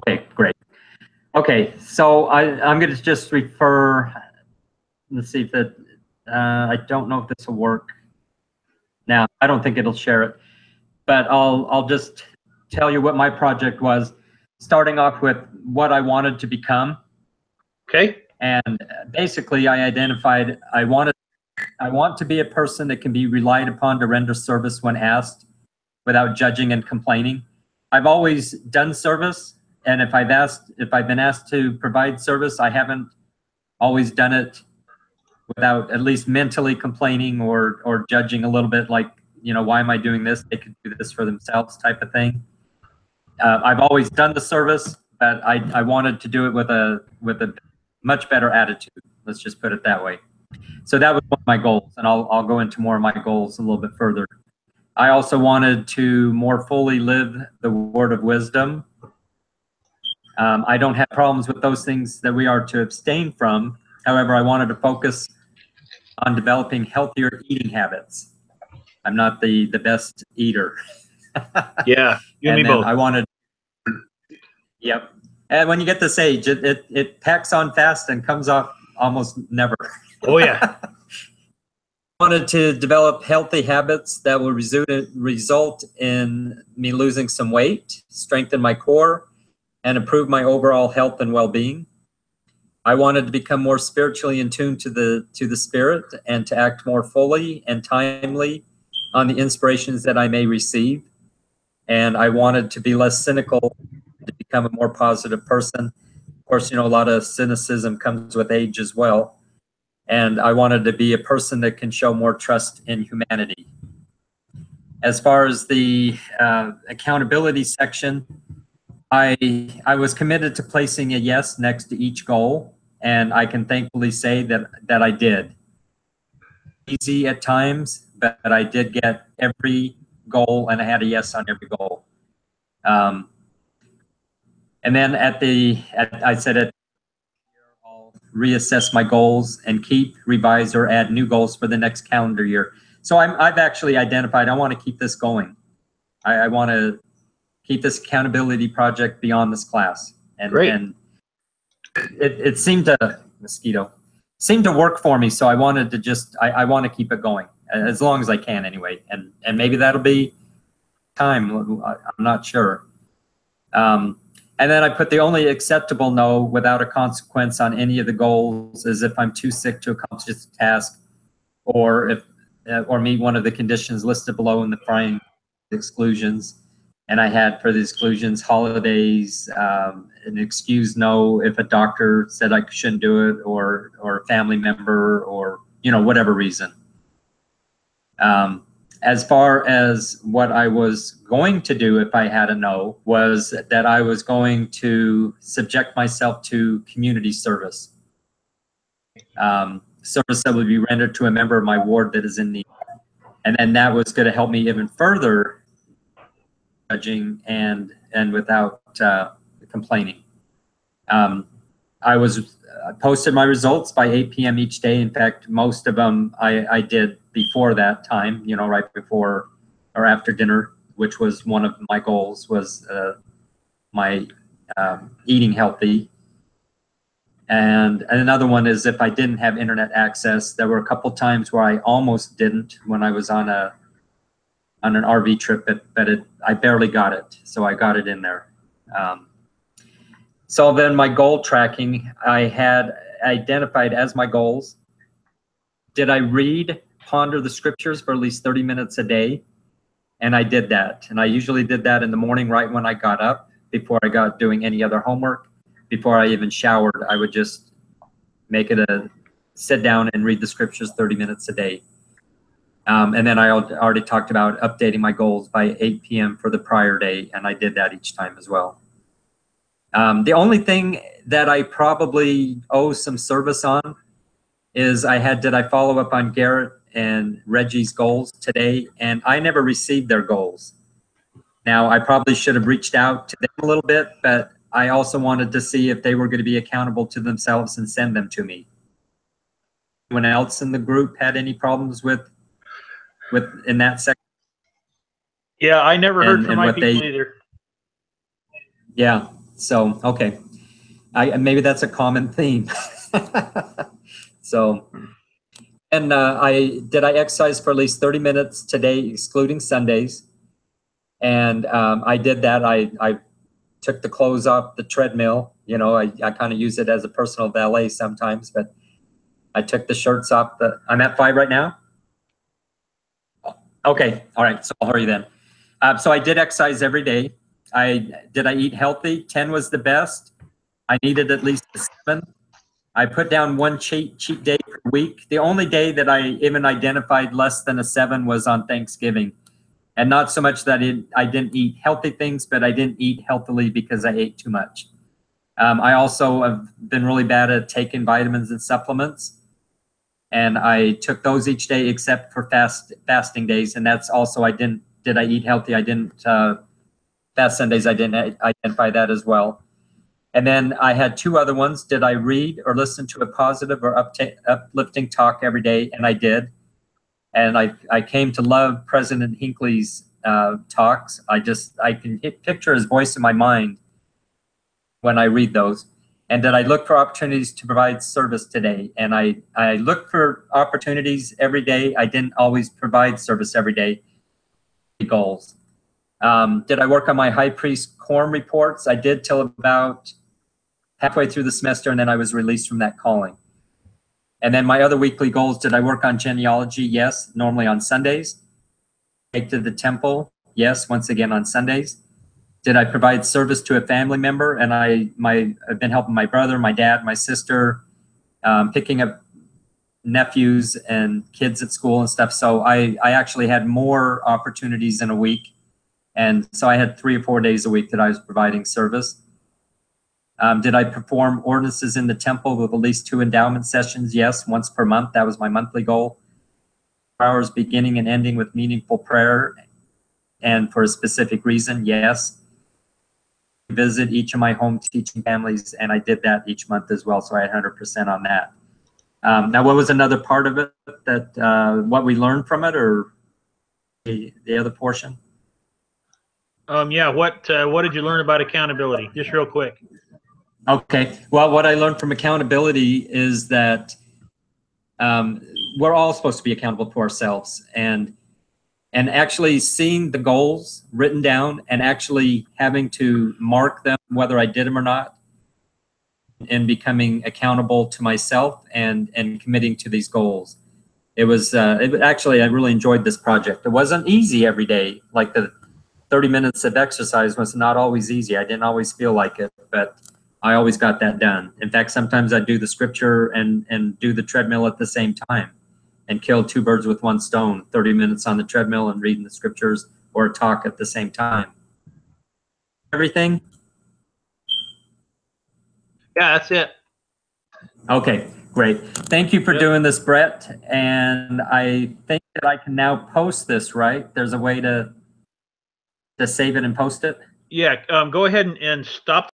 Okay, great. Okay, so I'm going to just refer. Let's see if it. I don't know if this will work. Now, I don't think it'll share it, but I'll just tell you what my project was, starting off with what I wanted to become. Okay. And basically, I identified I want to be a person that can be relied upon to render service when asked, without judging and complaining. I've always done service, and if I've been asked to provide service, I haven't always done it without at least mentally complaining or judging a little bit, like, you know, why am I doing this? They could do this for themselves, type of thing. I've always done the service, but I wanted to do it with a much better attitude. Let's just put it that way. So that was one of my goals, and I'll go into more of my goals a little bit further. I also wanted to more fully live the word of wisdom. I don't have problems with those things that we are to abstain from. However, I wanted to focus on developing healthier eating habits. I'm not the best eater. Yeah, you and me both. I wanted, yep. And when you get this age, it packs on fast and comes off almost never. Oh yeah. Wanted to develop healthy habits that will result in me losing some weight, strengthen my core, and improve my overall health and well-being. I wanted to become more spiritually in tune to the spirit and to act more fully and timely on the inspirations that I may receive. And I wanted to be less cynical, to become a more positive person. Of course, you know, a lot of cynicism comes with age as well. And I wanted to be a person that can show more trust in humanity. As far as the accountability section, I was committed to placing a yes next to each goal, and I can thankfully say that I did. Easy at times, but I did get every goal, and I had a yes on every goal. And then I said I'll reassess my goals and keep, revise, or add new goals for the next calendar year. So I've actually identified I want to keep this going. I want to keep this accountability project beyond this class. And, Great. And it seemed to, seemed to work for me. So I wanted to just, I want to keep it going as long as I can anyway. And maybe that'll be time. I'm not sure. And then I put the only acceptable no without a consequence on any of the goals is if I'm too sick to accomplish this task, or meet one of the conditions listed below in the following exclusions. And I had for the exclusions holidays, an excused no if a doctor said I shouldn't do it, or a family member, or, you know, whatever reason. As far as what I was going to do if I had a no, was that I was going to subject myself to community service. Service that would be rendered to a member of my ward that is in need. And then that was going to help me even further judging and without complaining. I posted my results by 8 p.m. each day. In fact, most of them I did before that time, you know, right before or after dinner, which was one of my goals, was my eating healthy. And another one is if I didn't have internet access. There were a couple times where I almost didn't when I was on an RV trip, but I barely got it, so I got it in there. So then my goal tracking, I had identified as my goals. Did I ponder the scriptures for at least 30 minutes a day? And I did that. And I usually did that in the morning right when I got up, before I got doing any other homework. Before I even showered, I would just make it sit down and read the scriptures 30 minutes a day. And then I already talked about updating my goals by 8 p.m. for the prior day, and I did that each time as well. The only thing that I probably owe some service on is did I follow up on Garrett and Reggie's goals today? And I never received their goals. Now, I probably should have reached out to them a little bit, but I also wanted to see if they were going to be accountable to themselves and send them to me. Anyone else in the group had any problems with in that section? Yeah, I never heard from my people either. Yeah. So, okay. Maybe that's a common theme. So, and I exercise for at least 30 minutes today, excluding Sundays. And I did that. I took the clothes off the treadmill. You know, I kind of use it as a personal valet sometimes, but I took the shirts off. I'm at 5 right now. Okay, all right, so I'll hurry then. So I did exercise every day. Did I eat healthy? 10 was the best. I needed at least a 7. I put down one cheat day per week. The only day that I even identified less than a 7 was on Thanksgiving. And not so much that I didn't eat healthy things, but I didn't eat healthily because I ate too much. I also have been really bad at taking vitamins and supplements. And I took those each day except for fasting days. And that's also, did I eat healthy? I didn't, fast Sundays, I didn't identify that as well. And then I had 2 other ones. Did I read or listen to a positive or uplifting talk every day? And I did. And I came to love President Hinckley's talks. I can picture his voice in my mind when I read those. And did I look for opportunities to provide service today? And I looked for opportunities every day. I didn't always provide service every day. Goals. Did I work on my high priest quorum reports? I did till about halfway through the semester, and then I was released from that calling. And then my other weekly goals, did I work on genealogy? Yes, normally on Sundays. Take to the temple? Yes, once again on Sundays. Did I provide service to a family member? And I've been helping my brother, my dad, my sister, picking up nephews and kids at school and stuff. So I actually had more opportunities in a week. And so I had 3 or 4 days a week that I was providing service. Did I perform ordinances in the temple with at least 2 endowment sessions? Yes, once per month. That was my monthly goal. Hours beginning and ending with meaningful prayer and for a specific reason? Yes. Visit each of my home teaching families, and I did that each month as well, so I had 100% on that. Now, what was another part of it that what we learned from it, or the other portion? Yeah, what did you learn about accountability? Just real quick. Okay, well, what I learned from accountability is that we're all supposed to be accountable to ourselves, and actually seeing the goals written down and actually having to mark them, whether I did them or not, and becoming accountable to myself and committing to these goals. It was actually, I really enjoyed this project. It wasn't easy every day. Like the 30 minutes of exercise was not always easy. I didn't always feel like it, but I always got that done. In fact, sometimes I'd do the scripture and do the treadmill at the same time and kill 2 birds with 1 stone, 30 minutes on the treadmill and reading the scriptures or a talk at the same time. Everything? Yeah, that's it. Okay, great. Thank you for doing this, Brett. And I think that I can now post this, right? There's a way to save it and post it? Yeah, go ahead and stop